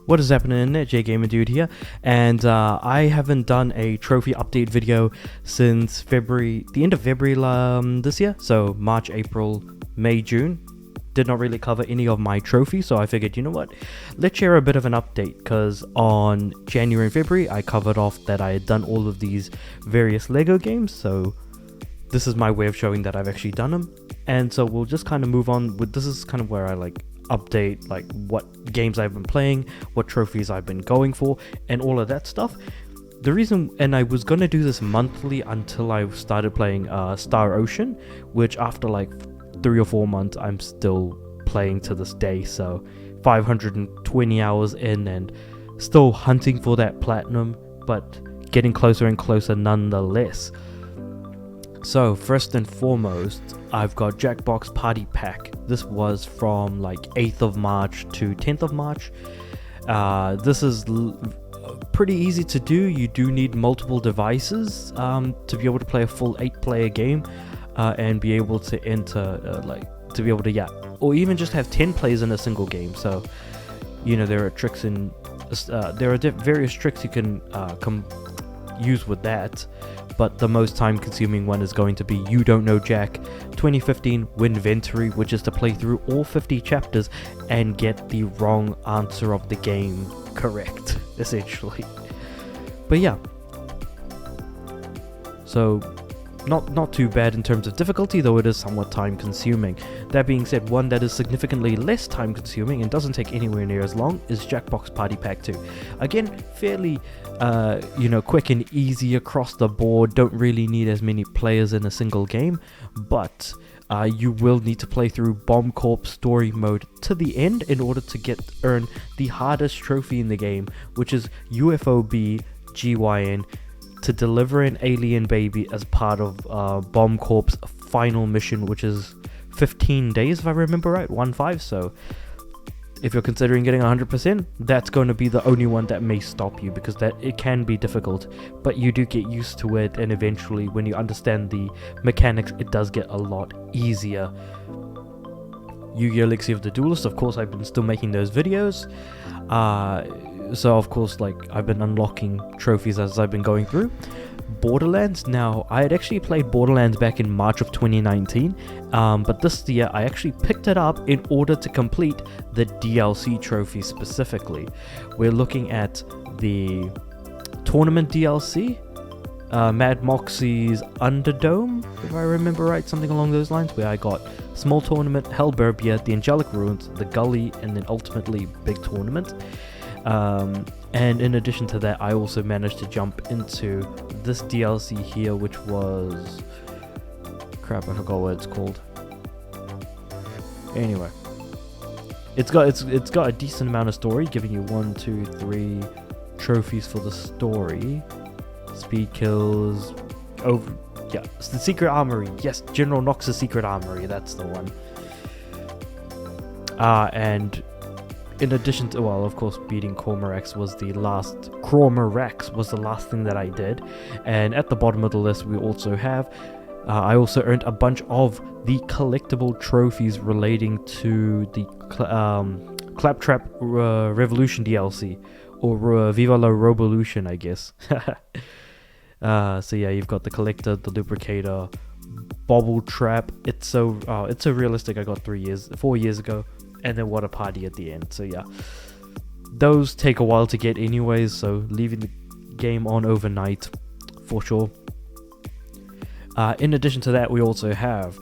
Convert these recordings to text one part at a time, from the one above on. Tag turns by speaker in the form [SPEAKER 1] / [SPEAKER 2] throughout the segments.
[SPEAKER 1] What is happening in there? Gamer Dude here, and I haven't done a trophy update video since February, the end of February this year. So March, April, May, June. Did not really cover any of my trophies, so I figured, you know what, let's share a bit of an update, because on January and February I covered off that I had done all of these various Lego games, so this is my way of showing that I've actually done them. And so we'll just kind of move on with, this is kind of where I update what games I've been playing, what trophies I've been going for, and all of that stuff. The reason, and I was gonna do this monthly until I started playing Star Ocean, which after 3 or 4 months I'm still playing to this day. So 520 hours in and still hunting for that platinum, but getting closer and closer nonetheless. So first and foremost, I've got Jackbox Party Pack. This was from 8th of March to 10th of March. This is pretty easy to do. You do need multiple devices to be able to play a full 8-player game and be able to enter, to be able to, or even just have 10 players in a single game. So, there are tricks in, there are various tricks you can use with that. But the most time-consuming one is going to be You Don't Know Jack 2015 Winventory, which is to play through all 50 chapters and get the wrong answer of the game correct, essentially. But yeah, so not too bad in terms of difficulty, though it is somewhat time-consuming. That being said, one that is significantly less time-consuming and doesn't take anywhere near as long is Jackbox Party Pack 2. Again, fairly quick and easy across the board. Don't really need as many players in a single game, but you will need to play through Bomb Corp story mode to the end in order to earn the hardest trophy in the game, which is UFOB GYN, to deliver an alien baby as part of Bomb Corp's final mission, which is 15 days if I remember right, 1-5. So if you're considering getting 100%, that's going to be the only one that may stop you, because it can be difficult, but you do get used to it, and eventually when you understand the mechanics, it does get a lot easier. Yu-Gi-Oh! Elixir of the Duelist, of course, I've been still making those videos. So of course, I've been unlocking trophies as I've been going through. Borderlands, now I had actually played Borderlands back in March of 2019, but this year I actually picked it up in order to complete the DLC trophy specifically. We're looking at the tournament DLC, Mad Moxie's Underdome, if I remember right, something along those lines, where I got Small Tournament, Hellburbia, the Angelic Ruins, the Gully, and then ultimately Big Tournament. And in addition to that, I also managed to jump into this DLC here, which was, crap, I forgot what it's called. Anyway, it's got a decent amount of story, giving you 1, 2, 3 trophies for the story. Speed kills, it's the Secret Armory. Yes, General Knox's Secret Armory, that's the one. And in addition to, of course, beating Cormorax was the last thing that I did. And at the bottom of the list, we also have, I also earned a bunch of the collectible trophies relating to the Claptrap Revolution DLC, or Viva la Revolution, I guess. So yeah, you've got the Collector, the Lubricator, Bobble Trap. It's so realistic. I got 4 years ago. And then What a Party at the end. So yeah, those take a while to get anyways, so leaving the game on overnight for sure. In addition to that, we also have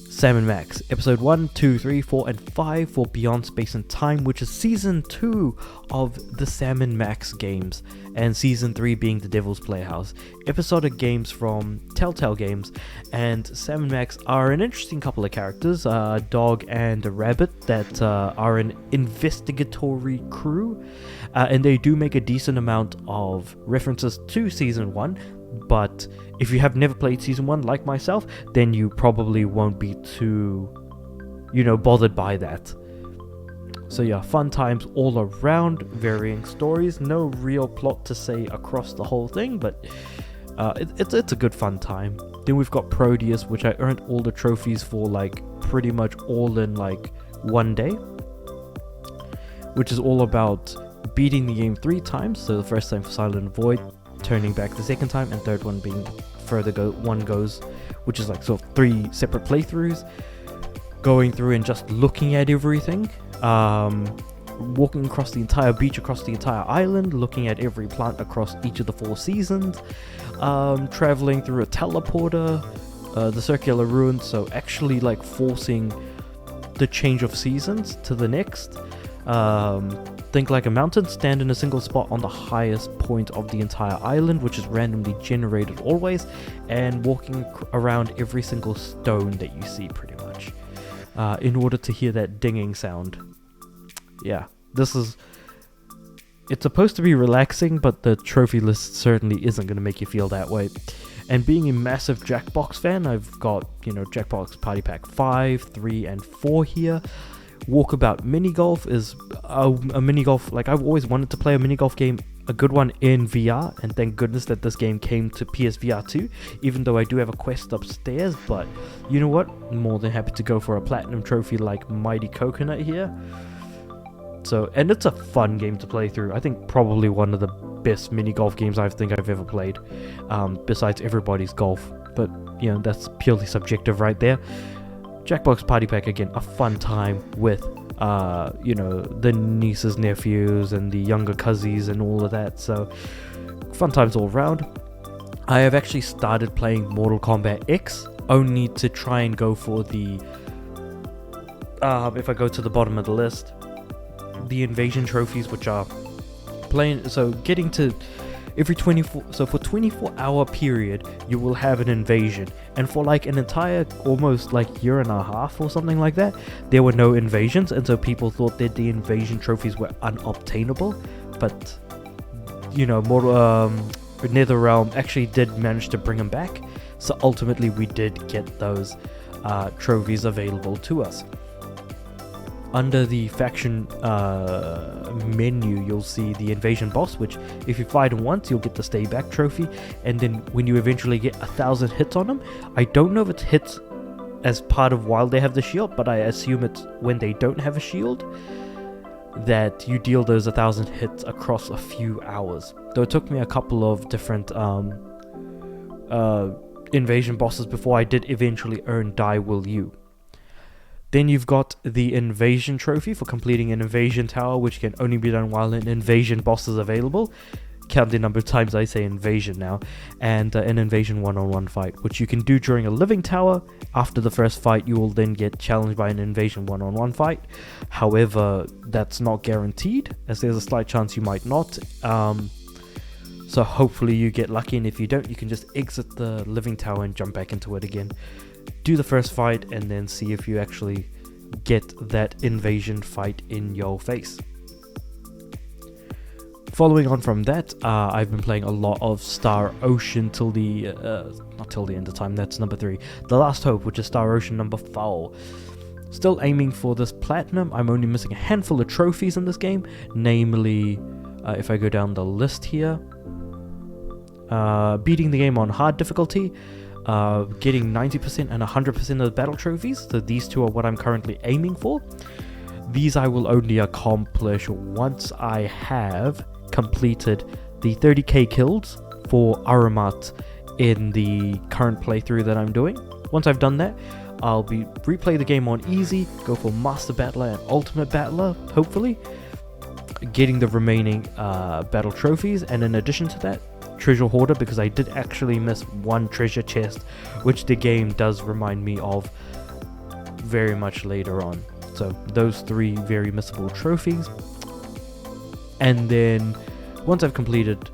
[SPEAKER 1] Sam & Max episode 1, 2, 3, 4, and 5 for Beyond Space and Time, which is season 2 of the Sam & Max games, and season 3 being The Devil's Playhouse. Episodic games from Telltale Games, and Sam & Max are an interesting couple of characters, a dog and a rabbit that are an investigatory crew, and they do make a decent amount of references to season 1, but if you have never played season 1 like myself, then you probably won't be too, bothered by that. So yeah, fun times all around, varying stories, no real plot to say across the whole thing, but it's a good fun time. Then we've got Proteus, which I earned all the trophies for pretty much all in one day, which is all about beating the game 3 times, so the first time for Silent Void, turning back the second time, and third one being one goes, which is like sort of 3 separate playthroughs, going through and just looking at everything, walking across the entire beach, across the entire island, looking at every plant across each of the 4 seasons, traveling through a teleporter, the circular ruins, so actually like forcing the change of seasons to the next. Think like a mountain, stand in a single spot on the highest point of the entire island, which is randomly generated always, and walking around every single stone that you see pretty much, in order to hear that dinging sound. Yeah, it's supposed to be relaxing, but the trophy list certainly isn't going to make you feel that way. And being a massive Jackbox fan, I've got, Jackbox Party Pack 5, 3, and 4 here. Walkabout Mini Golf is a mini golf, like I've always wanted to play a mini golf game, a good one in VR, and thank goodness that this game came to PSVR 2, even though I do have a Quest upstairs. But you know what, I'm more than happy to go for a platinum trophy like Mighty Coconut here. So, and it's a fun game to play through. I think probably one of the best mini golf games I've ever played, besides Everybody's Golf, but that's purely subjective right there. Jackbox Party Pack, again, a fun time with the nieces, nephews, and the younger cousins and all of that, so fun times all around. I have actually started playing Mortal Kombat X, only to try and go for the, if I go to the bottom of the list, the invasion trophies, which are getting to every 24-hour period you will have an invasion, and for like an entire almost like year and a half or something like that, there were no invasions, and so people thought that the invasion trophies were unobtainable. But NetherRealm actually did manage to bring them back, so ultimately we did get those trophies available to us. Under the faction menu, you'll see the invasion boss, which if you fight him once, you'll get the stay back trophy, and then when you eventually get 1,000 hits on him, I don't know if it's hits as part of while they have the shield, but I assume it's when they don't have a shield, that you deal those 1,000 hits across a few hours. Though it took me a couple of different invasion bosses before I did eventually earn Die Will You. Then you've got the Invasion Trophy for completing an Invasion Tower, which can only be done while an Invasion boss is available. Count the number of times I say Invasion now. And an Invasion one-on-one fight, which you can do during a Living Tower. After the first fight, you will then get challenged by an Invasion one-on-one fight. However, that's not guaranteed, as there's a slight chance you might not. So hopefully you get lucky, and if you don't, you can just exit the Living Tower and jump back into it again. Do the first fight and then see if you actually get that invasion fight in your face. Following on from that, I've been playing a lot of Star Ocean till the not till the end of time, that's number 3. The Last Hope, which is Star Ocean number 4. Still aiming for this platinum. I'm only missing a handful of trophies in this game, namely, if I go down the list here, beating the game on hard difficulty, getting 90% and 100% of the battle trophies. So these two are what I'm currently aiming for. These I will only accomplish once I have completed the 30k kills for Aramat in the current playthrough that I'm doing. Once I've done that, I'll replay the game on easy, go for Master Battler and Ultimate Battler, hopefully, getting the remaining battle trophies, and in addition to that, Treasure Hoarder, because I did actually miss one treasure chest, which the game does remind me of very much later on. So those 3 very missable trophies. And then once I've completed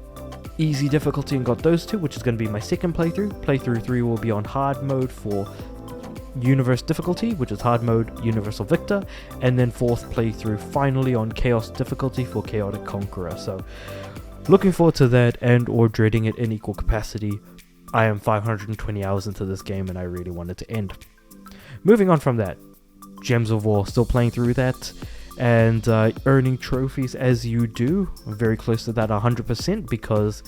[SPEAKER 1] easy difficulty and got those 2, which is going to be my second playthrough. Playthrough 3 will be on hard mode for Universe difficulty, which is hard mode Universal Victor, and then 4th playthrough finally on Chaos difficulty for Chaotic Conqueror. So looking forward to that, and or dreading it in equal capacity. I am 520 hours into this game and I really want it to end. Moving on from that, Gems of War, still playing through that and earning trophies as you do. I'm very close to that 100% because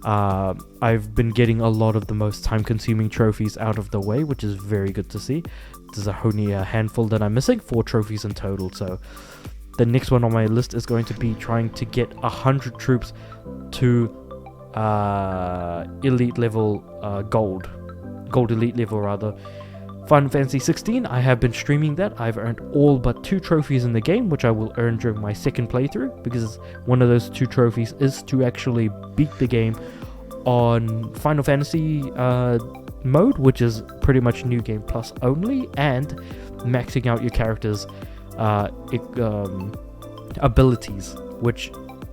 [SPEAKER 1] I've been getting a lot of the most time-consuming trophies out of the way, which is very good to see. There's only a handful that I'm missing, 4 trophies in total, so the next one on my list is going to be trying to get 100 troops to elite level, gold elite level rather. Final Fantasy 16, I have been streaming that. I've earned all but 2 trophies in the game, which I will earn during my second playthrough, because one of those 2 trophies is to actually beat the game on Final Fantasy mode, which is pretty much New Game Plus only, and maxing out your character's abilities, which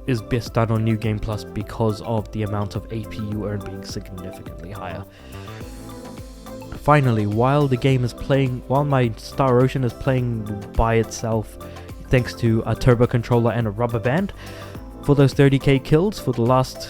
[SPEAKER 1] is best done on New Game Plus because of the amount of AP you earn being significantly higher. Finally, while my Star Ocean is playing by itself, thanks to a turbo controller and a rubber band, for those 30k kills for the last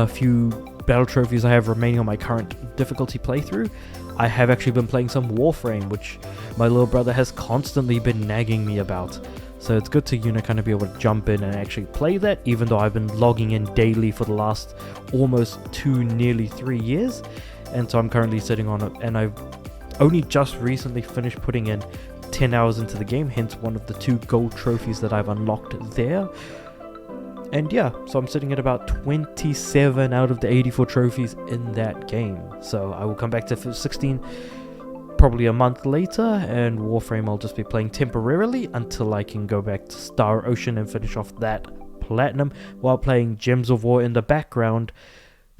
[SPEAKER 1] few battle trophies I have remaining on my current difficulty playthrough, I have actually been playing some Warframe, which my little brother has constantly been nagging me about. So it's good to, kind of be able to jump in and actually play that, even though I've been logging in daily for the last almost 2, nearly 3 years. And so I'm currently sitting on it, and I've only just recently finished putting in 10 hours into the game, hence one of the 2 gold trophies that I've unlocked there. And yeah, so I'm sitting at about 27 out of the 84 trophies in that game. So I will come back to 16 probably a month later, and Warframe I'll just be playing temporarily until I can go back to Star Ocean and finish off that platinum, while playing Gems of War in the background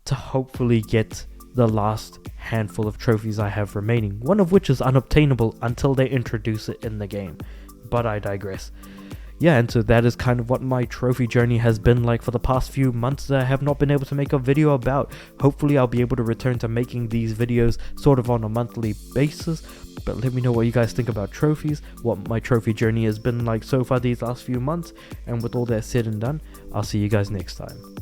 [SPEAKER 1] to hopefully get the last handful of trophies I have remaining, one of which is unobtainable until they introduce it in the game. But I digress. Yeah, and so that is kind of what my trophy journey has been like for the past few months that I have not been able to make a video about. Hopefully I'll be able to return to making these videos sort of on a monthly basis, but let me know what you guys think about trophies, what my trophy journey has been like so far these last few months, and with all that said and done, I'll see you guys next time.